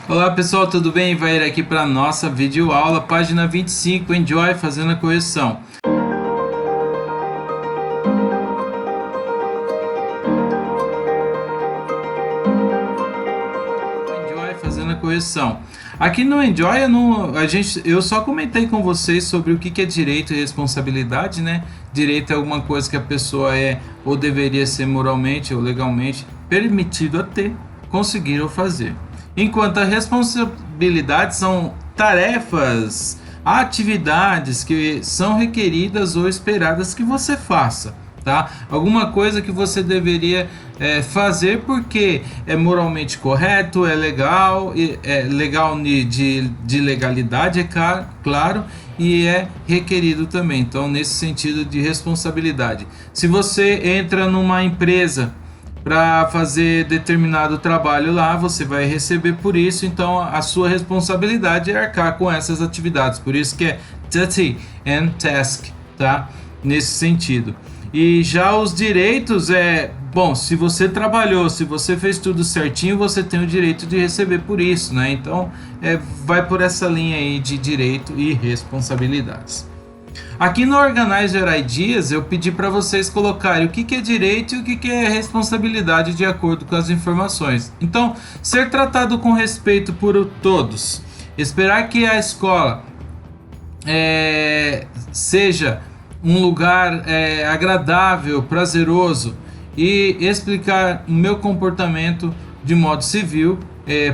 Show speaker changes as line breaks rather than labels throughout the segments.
Olá pessoal, tudo bem? Vai ir aqui para nossa videoaula, página 25, Enjoy fazendo a correção. Enjoy fazendo a correção. Aqui no Enjoy eu só comentei com vocês sobre o que é direito e responsabilidade, né? Direito é alguma coisa que a pessoa é ou deveria ser moralmente ou legalmente permitido a ter, conseguir ou fazer. Enquanto a responsabilidade são tarefas, atividades que são requeridas ou esperadas que você faça, tá? Alguma coisa que você deveria fazer porque é moralmente correto, é legal, é legal de legalidade, é claro, e é requerido também. Então, nesse sentido de responsabilidade. Se você entra numa empresa para fazer determinado trabalho lá, você vai receber por isso, então a sua responsabilidade é arcar com essas atividades, por isso que é duty and task, tá? Nesse sentido. E já os direitos bom, se você trabalhou, se você fez tudo certinho, você tem o direito de receber por isso, né? Então, vai por essa linha aí de direito e responsabilidades. Aqui no Organizer Ideas eu pedi para vocês colocarem o que é direito e o que é responsabilidade de acordo com as informações. Então, ser tratado com respeito por todos, esperar que a escola seja um lugar agradável, prazeroso e explicar o meu comportamento de modo civil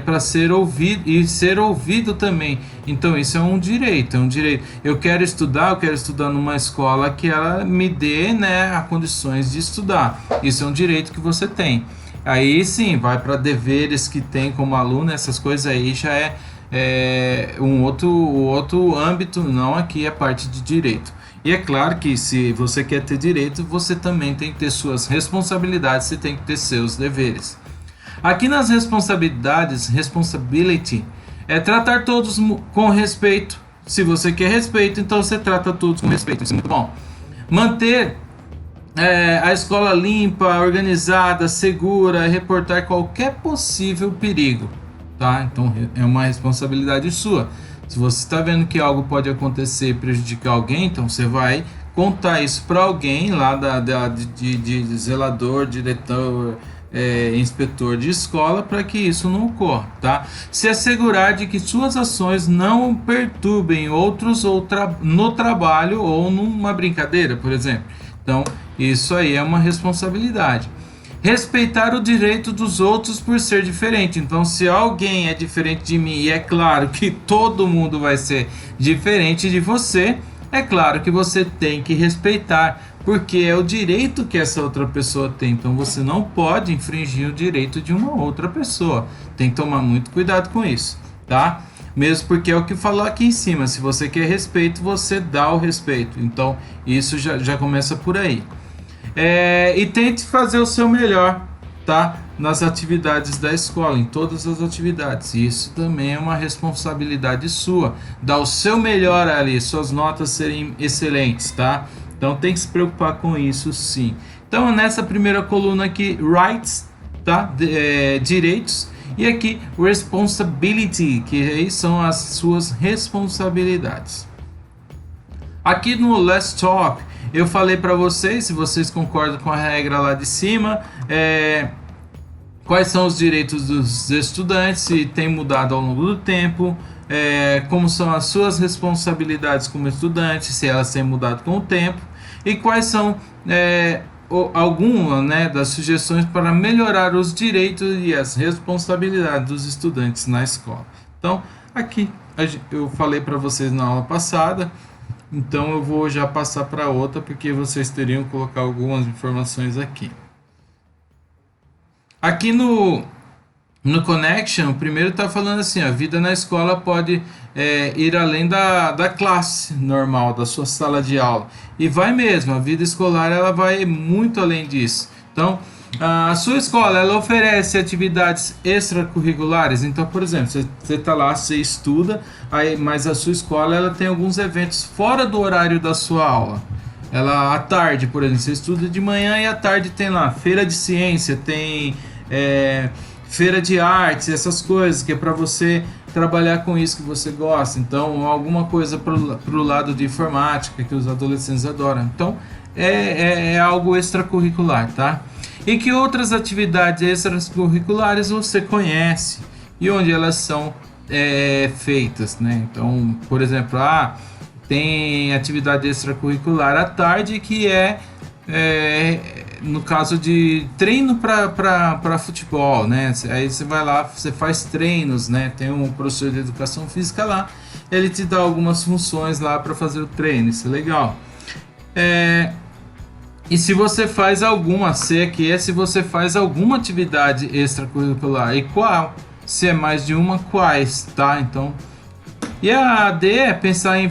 para ser ouvido e ser ouvido também. Então isso é um direito, Eu quero estudar numa escola que ela me dê, né, as condições de estudar. Isso é um direito que você tem. Aí sim, vai para deveres que tem como aluno, essas coisas aí já é um outro âmbito, não aqui é parte de direito. E é claro que se você quer ter direito, você também tem que ter suas responsabilidades, você tem que ter seus deveres. Aqui nas responsabilidades, responsibility, é tratar todos com respeito. Se você quer respeito, então você trata todos com respeito. Isso é muito bom. Manter a escola limpa, organizada, segura, reportar qualquer possível perigo, tá? Então é uma responsabilidade sua. Se você está vendo que algo pode acontecer e prejudicar alguém, então você vai contar isso para alguém lá de zelador, diretor, inspetor de escola, para que isso não ocorra, tá? Se assegurar de que suas ações não perturbem outros no trabalho ou numa brincadeira, por exemplo. Então, isso aí é uma responsabilidade. Respeitar o direito dos outros por ser diferente. Então, se alguém é diferente de mim, e é claro que todo mundo vai ser diferente de você, é claro que você tem que respeitar, porque é o direito que essa outra pessoa tem. Então você não pode infringir o direito de uma outra pessoa. Tem que tomar muito cuidado com isso, tá? Mesmo porque é o que falou aqui em cima. Se você quer respeito, você dá o respeito. Então isso já começa por aí. E tente fazer o seu melhor, tá? Nas atividades da escola, em todas as atividades. Isso também é uma responsabilidade sua. Dar o seu melhor ali, suas notas serem excelentes, tá? Então tem que se preocupar com isso, sim. Então nessa primeira coluna aqui, rights, tá? Direitos. E aqui, responsibility, que aí são as suas responsabilidades. Aqui no Let's Talk, eu falei para vocês, se vocês concordam com a regra lá de cima, quais são os direitos dos estudantes, se tem mudado ao longo do tempo, como são as suas responsabilidades como estudante, se elas têm mudado com o tempo, e quais são algumas, né, das sugestões para melhorar os direitos e as responsabilidades dos estudantes na escola. Então, aqui eu falei para vocês na aula passada, então eu vou já passar para outra, porque vocês teriam que colocar algumas informações aqui. Aqui no Connection, primeiro está falando assim, a vida na escola pode ir além da classe normal, da sua sala de aula. E vai mesmo, a vida escolar ela vai muito além disso. Então, a sua escola ela oferece atividades extracurriculares. Então, por exemplo, você está lá, você estuda, mas a sua escola ela tem alguns eventos fora do horário da sua aula. Ela à tarde, por exemplo, você estuda de manhã e à tarde tem lá feira de ciência, tem feira de artes, essas coisas, que é para você trabalhar com isso que você gosta. Então, alguma coisa pro lado de informática que os adolescentes adoram. Então, é algo extracurricular, tá? E que outras atividades extracurriculares você conhece e onde elas são feitas, né? Então, por exemplo, tem atividade extracurricular à tarde que no caso de treino para futebol, né? Aí você vai lá, você faz treinos, né? Tem um professor de educação física lá, ele te dá algumas funções lá para fazer o treino, isso é legal. E se você faz alguma, se você faz alguma atividade extracurricular, e qual? Se é mais de uma, quais, tá? Então, e a AD é pensar em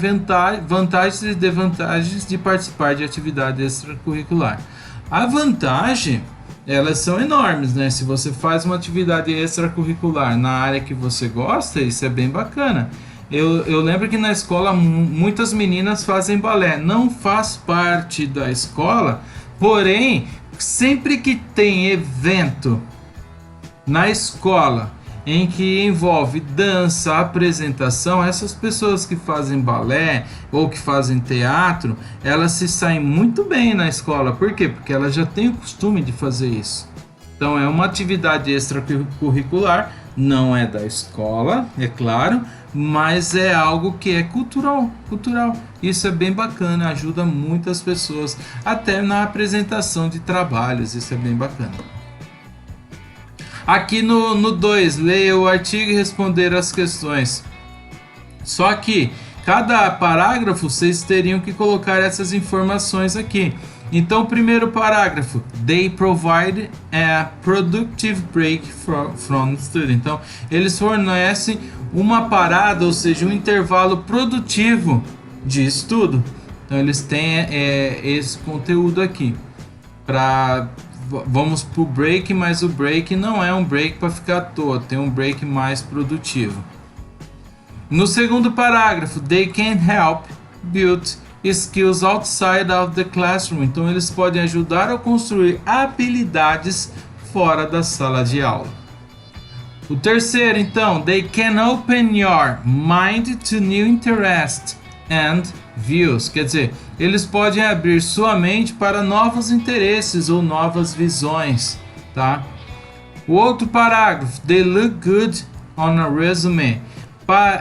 vantagens e desvantagens de participar de atividade extracurricular. A vantagem, elas são enormes, né? Se você faz uma atividade extracurricular na área que você gosta, isso é bem bacana. Eu lembro que na escola muitas meninas fazem balé. Não faz parte da escola, porém, sempre que tem evento na escola em que envolve dança, apresentação, essas pessoas que fazem balé ou que fazem teatro, elas se saem muito bem na escola. Por quê? Porque elas já têm o costume de fazer isso. Então é uma atividade extracurricular, não é da escola, é claro, mas é algo que é cultural. Isso é bem bacana, ajuda muitas pessoas, até na apresentação de trabalhos, isso é bem bacana. Aqui no 2, leia o artigo e responder as questões. Só que cada parágrafo vocês teriam que colocar essas informações aqui. Então, primeiro parágrafo, they provide a productive break from study. Então, eles fornecem uma parada, ou seja, um intervalo produtivo de estudo. Então, eles têm esse conteúdo aqui. Vamos pro break, mas o break não é um break para ficar à toa, tem um break mais produtivo. No segundo parágrafo, they can help build skills outside of the classroom. Então eles podem ajudar a construir habilidades fora da sala de aula. O terceiro, então, they can open your mind to new interests and views. Quer dizer, eles podem abrir sua mente para novos interesses ou novas visões, tá? O outro parágrafo, they look good on a resume.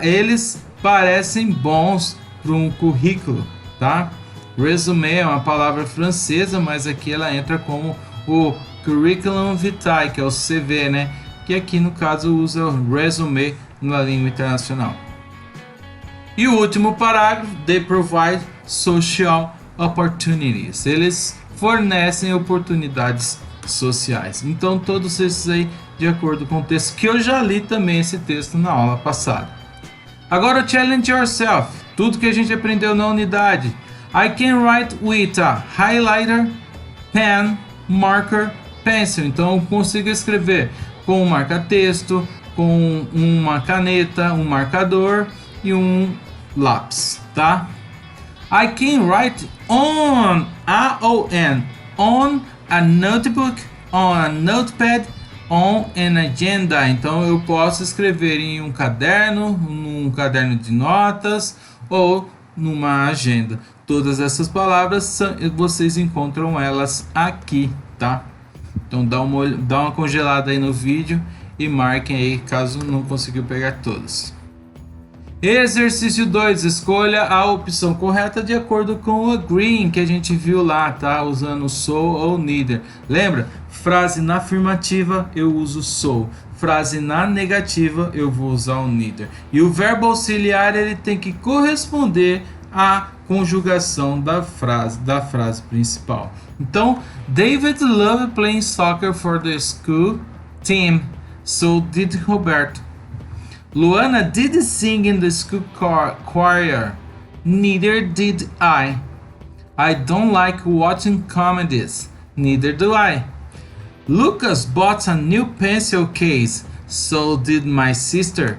Eles parecem bons para um currículo, tá? Resume é uma palavra francesa, mas aqui ela entra como o curriculum vitae, que é o CV, né? Que aqui no caso usa o resume na língua internacional. E o último parágrafo, they provide social opportunities. Eles fornecem oportunidades sociais. Então todos esses aí de acordo com o texto, que eu já li também esse texto na aula passada. Agora o challenge yourself, tudo que a gente aprendeu na unidade. I can write with a highlighter, pen, marker, pencil. Então eu consigo escrever com um marca-texto, com uma caneta, um marcador e um lápis, tá? I can write on a notebook, on a notepad, on an agenda. Então eu posso escrever em um caderno, num caderno de notas ou numa agenda. Todas essas palavras vocês encontram elas aqui, tá? Então dá uma congelada aí no vídeo e marquem aí caso não conseguiu pegar todas. Exercício 2, escolha a opção correta de acordo com o agreeing que a gente viu lá, tá? Usando so ou neither. Lembra? Frase na afirmativa eu uso so. Frase na negativa eu vou usar o neither. E o verbo auxiliar ele tem que corresponder à conjugação da frase principal. Então, David loved playing soccer for the school team. So did Roberto. Luana did sing in the school choir. Neither did I. I don't like watching comedies. Neither do I. Lucas bought a new pencil case. So did my sister.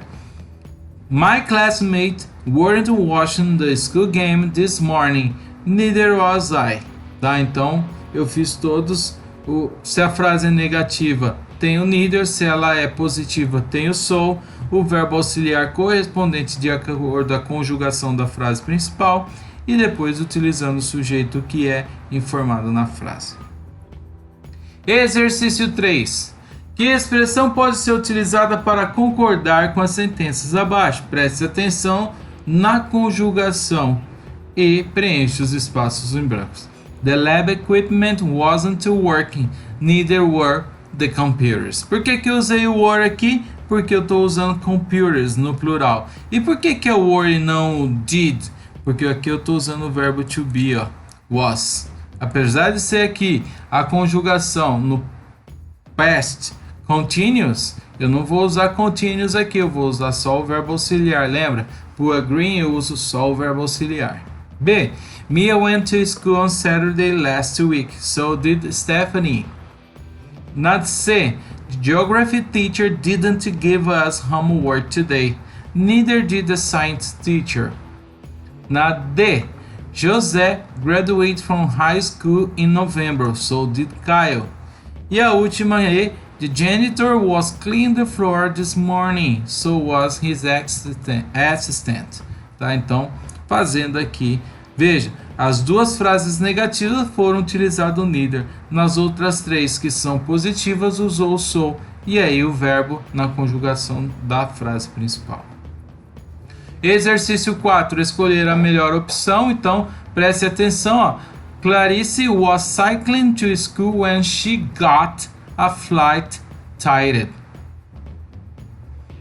My classmates weren't watching the school game this morning. Neither was I. Tá? Então, eu fiz todos. Se a frase é negativa, tem o neither. Se ela é positiva, tem o so. O verbo auxiliar correspondente de acordo com a conjugação da frase principal. E depois utilizando o sujeito que é informado na frase. Exercício 3. Que expressão pode ser utilizada para concordar com as sentenças abaixo? Preste atenção na conjugação e preencha os espaços em brancos. The lab equipment wasn't working, neither were the computers. Por que eu usei o were aqui? Porque eu estou usando computers no plural. E por que é o were e não o did? Porque aqui eu estou usando o verbo to be, ó, was. Apesar de ser aqui a conjugação no past continuous, eu não vou usar continuous aqui, eu vou usar só o verbo auxiliar, lembra? Para agree eu uso só o verbo auxiliar. B. Mia went to school on Saturday last week, so did Stephanie. Na C. The geography teacher didn't give us homework today, neither did the science teacher. Na D. José graduated from high school in November, so did Kyle. E a última é: The janitor was cleaning the floor this morning, so was his assistant. Tá? Então, fazendo aqui, veja, as duas frases negativas foram utilizadas o neither. Nas outras três que são positivas, usou o so. E aí o verbo na conjugação da frase principal. Exercício 4. Escolher a melhor opção. Então, preste atenção. Ó. Clarice was cycling to school when she got a flight ticket.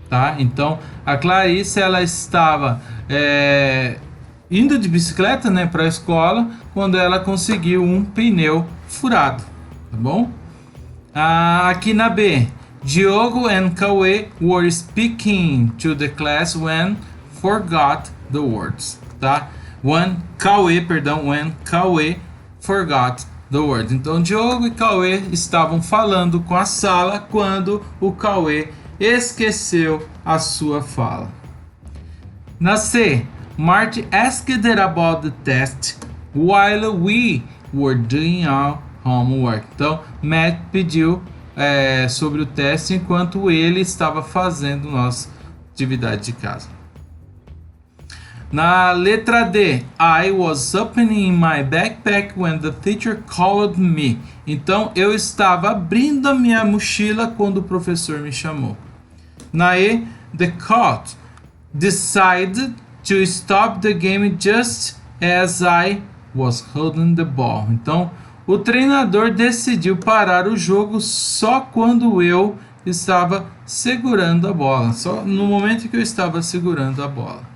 Tá? Então, a Clarice ela estava indo de bicicleta, né, para a escola quando ela conseguiu um pneu furado. Tá bom? Aqui na B. Diogo and Cauê were speaking to the class when forgot the words, tá? When Cauê forgot the words. Então, Diogo e Cauê estavam falando com a sala quando o Cauê esqueceu a sua fala. Na C, Marty asked about the test while we were doing our homework. Então, Matt pediu sobre o teste enquanto ele estava fazendo nossa atividade de casa. Na letra D, I was opening my backpack when the teacher called me. Então, eu estava abrindo a minha mochila quando o professor me chamou. Na E, the coach decided to stop the game just as I was holding the ball. Então, o treinador decidiu parar o jogo só quando eu estava segurando a bola. Só no momento que eu estava segurando a bola.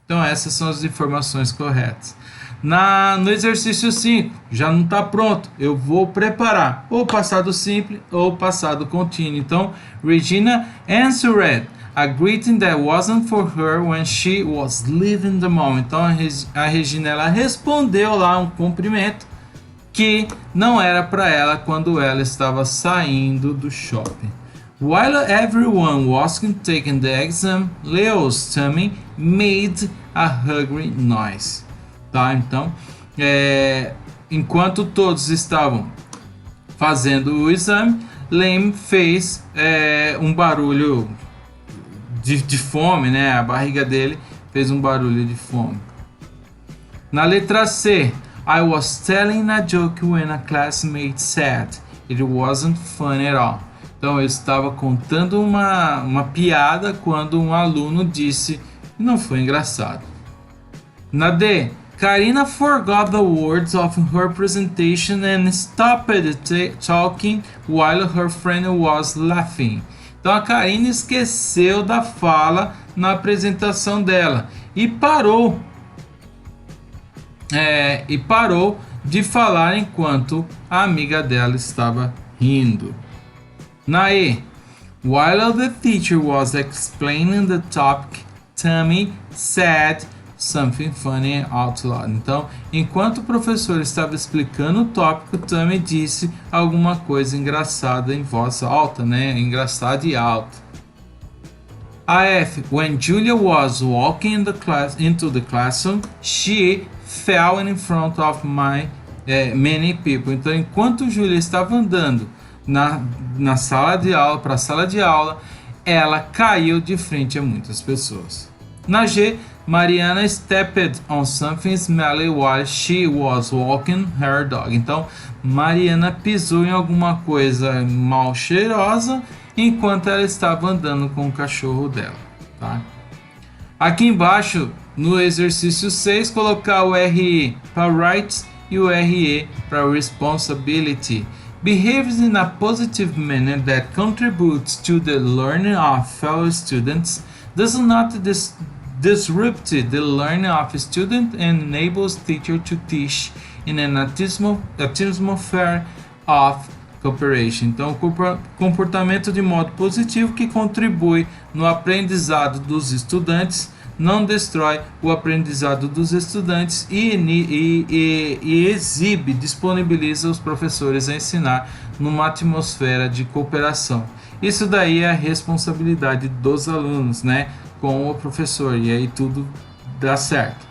Então essas são as informações corretas. No exercício 5, já não está pronto. Eu vou preparar ou passado simples ou passado contínuo. Então, Regina answered a greeting that wasn't for her when she was leaving the mall. Então a Regina ela respondeu lá um cumprimento que não era para ela quando ela estava saindo do shopping. While everyone was taking the exam, Leo's tummy made a hungry noise. Tá? Então, enquanto todos estavam fazendo o exame, Lem fez um barulho de fome, né? A barriga dele fez um barulho de fome. Na letra C, I was telling a joke when a classmate said it wasn't funny at all. Então eu estava contando uma piada quando um aluno disse que não foi engraçado. Na D, Karina forgot the words of her presentation and stopped talking while her friend was laughing. Então a Karina esqueceu da fala na apresentação dela e parou de falar enquanto a amiga dela estava rindo. Na E, while the teacher was explaining the topic, Tammy said something funny out loud. Então, enquanto o professor estava explicando o tópico, Tammy disse alguma coisa engraçada em voz alta, né? Engraçada e alta. A F, when Julia was walking into the classroom, she fell in front of many people. Então, enquanto Julia estava andando na sala de aula, para a sala de aula, ela caiu de frente a muitas pessoas. Na G, Mariana stepped on something smelly while she was walking her dog. Então, Mariana pisou em alguma coisa mal cheirosa enquanto ela estava andando com o cachorro dela, tá? Aqui embaixo, no exercício 6, colocar o RE para rights e o RE para responsibility. Behaves in a positive manner that contributes to the learning of fellow students, does not disrupt the learning of students and enables teacher to teach in an atmosphere of cooperation. Então, comportamento de modo positivo que contribui no aprendizado dos estudantes, não destrói o aprendizado dos estudantes e exibe, disponibiliza os professores a ensinar numa atmosfera de cooperação. Isso daí é a responsabilidade dos alunos, né, com o professor, e aí tudo dá certo.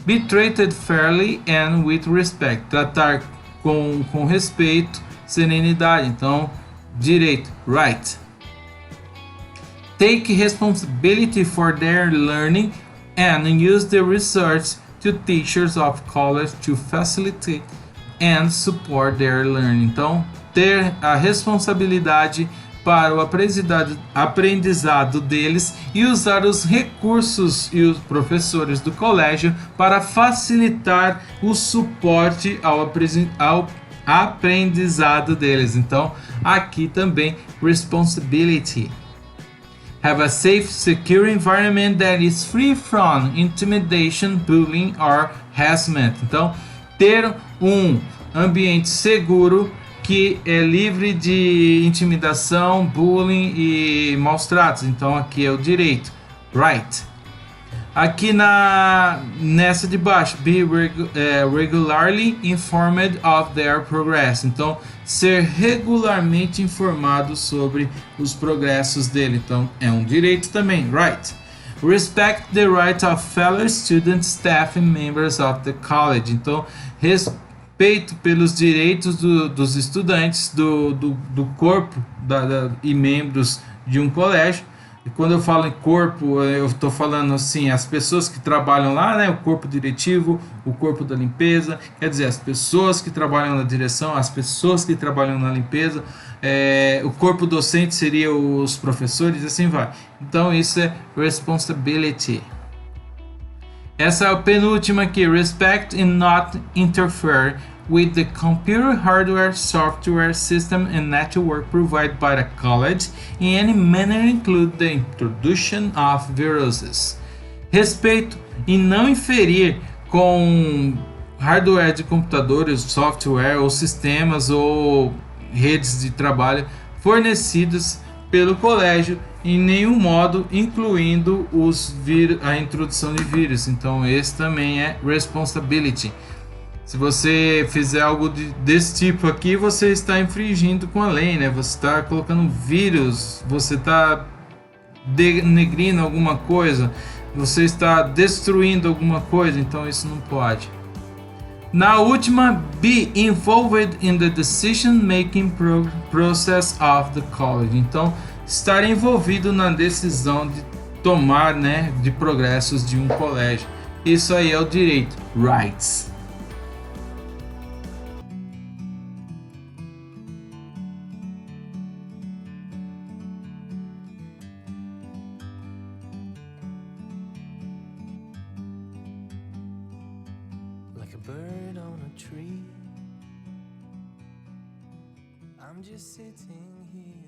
Be treated fairly and with respect. Tratar com respeito, serenidade. Então, direito, right. Take responsibility for their learning and use the research to teachers of college to facilitate and support their learning. Então, ter a responsabilidade para o aprendizado deles e usar os recursos e os professores do colégio para facilitar o suporte ao aprendizado deles. Então, aqui também responsibility. Have a safe, secure environment that is free from intimidation, bullying or harassment. Então, ter um ambiente seguro que é livre de intimidação, bullying e maus tratos. Então, aqui é o direito, right. Aqui nessa de baixo, be regularly informed of their progress. Então, ser regularmente informado sobre os progressos dele. Então, é um direito também, right. Respect the rights of fellow students, staff and members of the college. Então, respeito pelos direitos dos estudantes, do corpo e membros de um colégio. E quando eu falo em corpo, eu estou falando assim, as pessoas que trabalham lá, né? O corpo diretivo, o corpo da limpeza, quer dizer, as pessoas que trabalham na direção, as pessoas que trabalham na limpeza, o corpo docente seria os professores, assim vai. Então isso é responsibility. Essa é a penúltima aqui, respect and not interfere with the computer hardware, software, system and network provided by the college in any manner include the introduction of viruses. Respeito e não inferir com hardware de computadores, software ou sistemas ou redes de trabalho fornecidos pelo colégio em nenhum modo, incluindo a introdução de vírus. Então esse também é responsibility. Se você fizer algo desse tipo aqui, você está infringindo com a lei, né? Você está colocando vírus, você está denegrindo alguma coisa, você está destruindo alguma coisa, então isso não pode. Na última, be involved in the decision-making process of the college. Então, estar envolvido na decisão de tomar, né, de progressos de um colégio. Isso aí é o direito, rights.
Like a bird on a tree, I'm just sitting here.